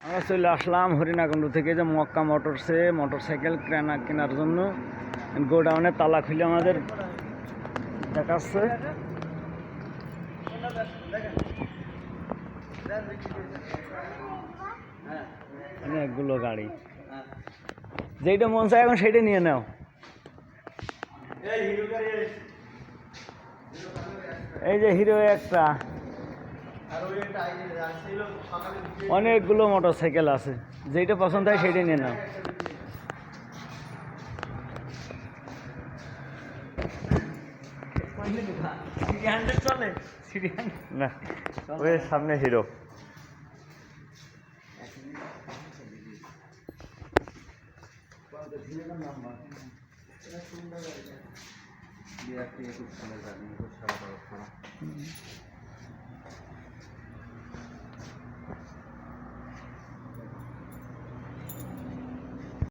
আমরা চলে আসলাম হরিণাকুণ্ড থেকে, যে মক্কা মোটরসে মোটরসাইকেল কেনার জন্য। গোডাউনে তালা খুলে আমাদের দেখাচ্ছে। অনেকগুলো গাড়ি, যেইটা মন চায় এখন সেইটা নিয়ে নাও। এই যে হিরো একটা, অনেকগুলো মোটরসাইকেল আছে, যেইটা পছন্দ হয় সেইটা নিয়ে নাও। চলে না, ওই সামনে হিরো।